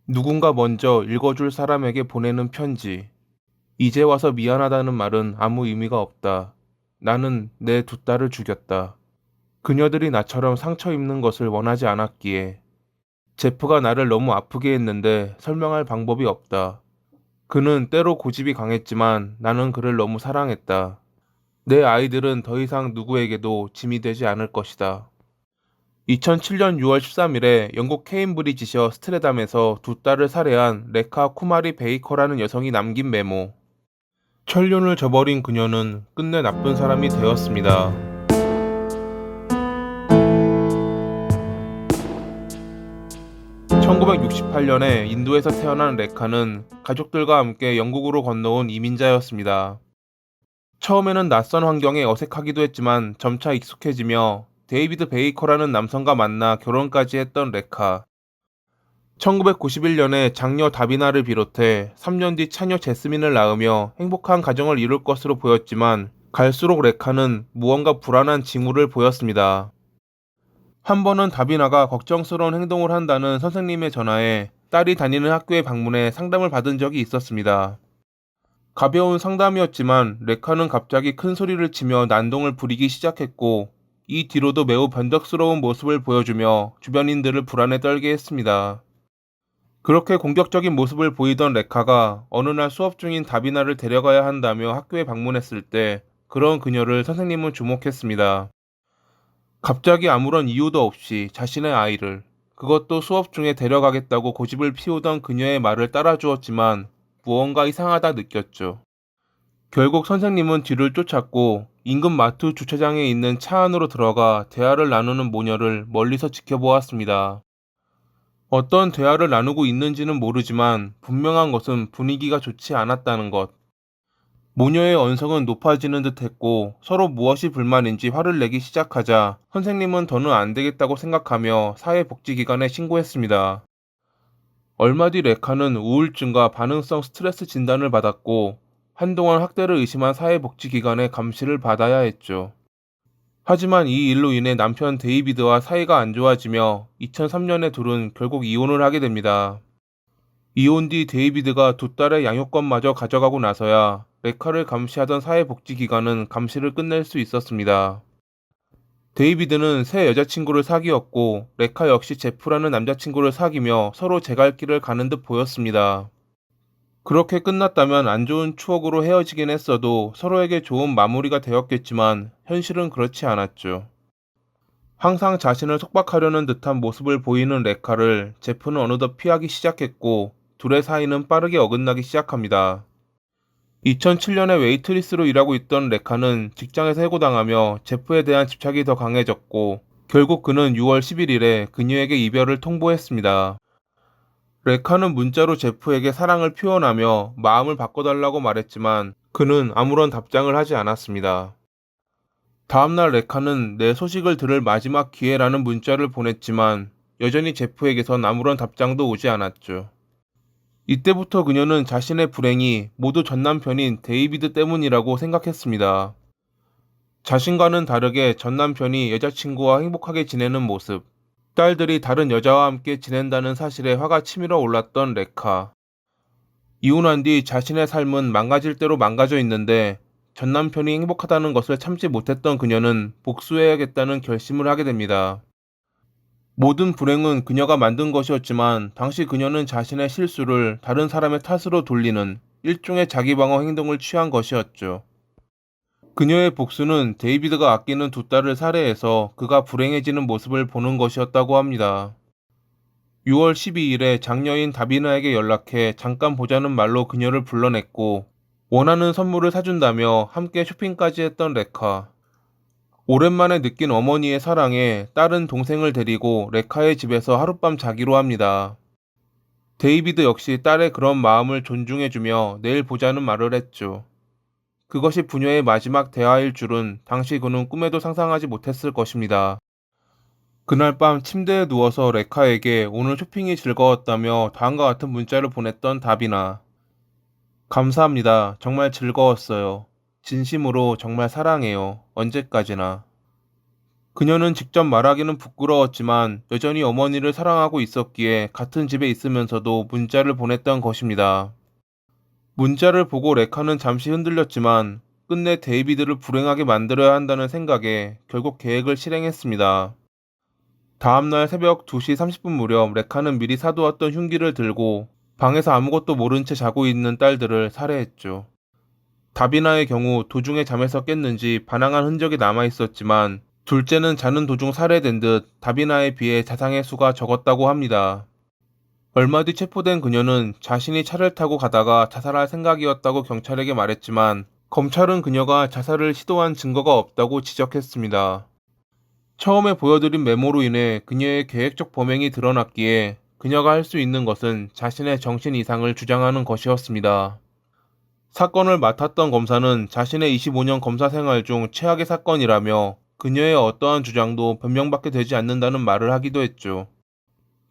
누군가 먼저 읽어줄 사람에게 보내는 편지. 이제 와서 미안하다는 말은 아무 의미가 없다. 나는 내 두 딸을 죽였다. 그녀들이 나처럼 상처 입는 것을 원하지 않았기에. 제프가 나를 너무 아프게 했는데 설명할 방법이 없다. 그는 때로 고집이 강했지만 나는 그를 너무 사랑했다. 내 아이들은 더 이상 누구에게도 짐이 되지 않을 것이다. 2007년 6월 13일에 영국 케임브리지셔 스트레담에서 두 딸을 살해한 레카 쿠마리 베이커라는 여성이 남긴 메모. 천륜을 저버린 그녀는 끝내 나쁜 사람이 되었습니다. 1968년에 인도에서 태어난 레카는 가족들과 함께 영국으로 건너온 이민자였습니다. 처음에는 낯선 환경에 어색하기도 했지만 점차 익숙해지며 데이비드 베이커라는 남성과 만나 결혼까지 했던 레카. 1991년에 장녀 다비나를 비롯해 3년 뒤 차녀 제스민을 낳으며 행복한 가정을 이룰 것으로 보였지만 갈수록 레카는 무언가 불안한 징후를 보였습니다. 한 번은 다비나가 걱정스러운 행동을 한다는 선생님의 전화에 딸이 다니는 학교에 방문해 상담을 받은 적이 있었습니다. 가벼운 상담이었지만 레카는 갑자기 큰 소리를 치며 난동을 부리기 시작했고 이 뒤로도 매우 변덕스러운 모습을 보여주며 주변인들을 불안에 떨게 했습니다. 그렇게 공격적인 모습을 보이던 레카가 어느 날 수업 중인 다비나를 데려가야 한다며 학교에 방문했을 때 그런 그녀를 선생님은 주목했습니다. 갑자기 아무런 이유도 없이 자신의 아이를, 그것도 수업 중에 데려가겠다고 고집을 피우던 그녀의 말을 따라주었지만 무언가 이상하다 느꼈죠. 결국 선생님은 뒤를 쫓았고 인근 마트 주차장에 있는 차 안으로 들어가 대화를 나누는 모녀를 멀리서 지켜보았습니다. 어떤 대화를 나누고 있는지는 모르지만 분명한 것은 분위기가 좋지 않았다는 것. 모녀의 언성은 높아지는 듯 했고 서로 무엇이 불만인지 화를 내기 시작하자 선생님은 더는 안 되겠다고 생각하며 사회복지기관에 신고했습니다. 얼마 뒤 레카는 우울증과 반응성 스트레스 진단을 받았고 한동안 학대를 의심한 사회복지기관의 감시를 받아야 했죠. 하지만 이 일로 인해 남편 데이비드와 사이가 안 좋아지며 2003년에 둘은 결국 이혼을 하게 됩니다. 이혼 뒤 데이비드가 두 딸의 양육권마저 가져가고 나서야 레카를 감시하던 사회복지기관은 감시를 끝낼 수 있었습니다. 데이비드는 새 여자친구를 사귀었고 레카 역시 제프라는 남자친구를 사귀며 서로 제갈 길을 가는 듯 보였습니다. 그렇게 끝났다면 안 좋은 추억으로 헤어지긴 했어도 서로에게 좋은 마무리가 되었겠지만 현실은 그렇지 않았죠. 항상 자신을 속박하려는 듯한 모습을 보이는 레카를 제프는 어느덧 피하기 시작했고 둘의 사이는 빠르게 어긋나기 시작합니다. 2007년에 웨이트리스로 일하고 있던 레카는 직장에서 해고당하며 제프에 대한 집착이 더 강해졌고 결국 그는 6월 11일에 그녀에게 이별을 통보했습니다. 레카는 문자로 제프에게 사랑을 표현하며 마음을 바꿔달라고 말했지만 그는 아무런 답장을 하지 않았습니다. 다음날 레카는 내 소식을 들을 마지막 기회라는 문자를 보냈지만 여전히 제프에게선 아무런 답장도 오지 않았죠. 이때부터 그녀는 자신의 불행이 모두 전 남편인 데이비드 때문이라고 생각했습니다. 자신과는 다르게 전 남편이 여자친구와 행복하게 지내는 모습, 딸들이 다른 여자와 함께 지낸다는 사실에 화가 치밀어 올랐던 레카. 이혼한 뒤 자신의 삶은 망가질 대로 망가져 있는데 전 남편이 행복하다는 것을 참지 못했던 그녀는 복수해야겠다는 결심을 하게 됩니다. 모든 불행은 그녀가 만든 것이었지만 당시 그녀는 자신의 실수를 다른 사람의 탓으로 돌리는 일종의 자기방어 행동을 취한 것이었죠. 그녀의 복수는 데이비드가 아끼는 두 딸을 살해해서 그가 불행해지는 모습을 보는 것이었다고 합니다. 6월 12일에 장녀인 다비나에게 연락해 잠깐 보자는 말로 그녀를 불러냈고 원하는 선물을 사준다며 함께 쇼핑까지 했던 레카. 오랜만에 느낀 어머니의 사랑에 딸은 동생을 데리고 레카의 집에서 하룻밤 자기로 합니다. 데이비드 역시 딸의 그런 마음을 존중해주며 내일 보자는 말을 했죠. 그것이 부녀의 마지막 대화일 줄은 당시 그는 꿈에도 상상하지 못했을 것입니다. 그날 밤 침대에 누워서 레카에게 오늘 쇼핑이 즐거웠다며 다음과 같은 문자를 보냈던 다비나. 감사합니다. 정말 즐거웠어요. 진심으로 정말 사랑해요. 언제까지나. 그녀는 직접 말하기는 부끄러웠지만 여전히 어머니를 사랑하고 있었기에 같은 집에 있으면서도 문자를 보냈던 것입니다. 문자를 보고 레카는 잠시 흔들렸지만 끝내 데이비드를 불행하게 만들어야 한다는 생각에 결국 계획을 실행했습니다. 다음날 새벽 2시 30분 무렵 레카는 미리 사두었던 흉기를 들고 방에서 아무것도 모른 채 자고 있는 딸들을 살해했죠. 다비나의 경우 도중에 잠에서 깼는지 반항한 흔적이 남아 있었지만 둘째는 자는 도중 살해된 듯 다비나에 비해 자상의 수가 적었다고 합니다. 얼마 뒤 체포된 그녀는 자신이 차를 타고 가다가 자살할 생각이었다고 경찰에게 말했지만 검찰은 그녀가 자살을 시도한 증거가 없다고 지적했습니다. 처음에 보여드린 메모로 인해 그녀의 계획적 범행이 드러났기에 그녀가 할 수 있는 것은 자신의 정신 이상을 주장하는 것이었습니다. 사건을 맡았던 검사는 자신의 25년 검사 생활 중 최악의 사건이라며 그녀의 어떠한 주장도 변명받게 되지 않는다는 말을 하기도 했죠.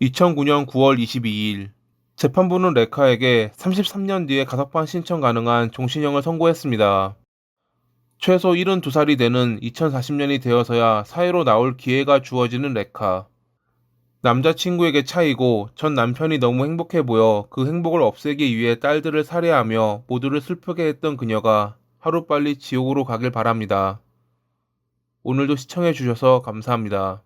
2009년 9월 22일, 재판부는 레카에게 33년 뒤에 가석방 신청 가능한 종신형을 선고했습니다. 최소 72살이 되는 2040년이 되어서야 사회로 나올 기회가 주어지는 레카. 남자친구에게 차이고 전 남편이 너무 행복해 보여 그 행복을 없애기 위해 딸들을 살해하며 모두를 슬프게 했던 그녀가 하루빨리 지옥으로 가길 바랍니다. 오늘도 시청해 주셔서 감사합니다.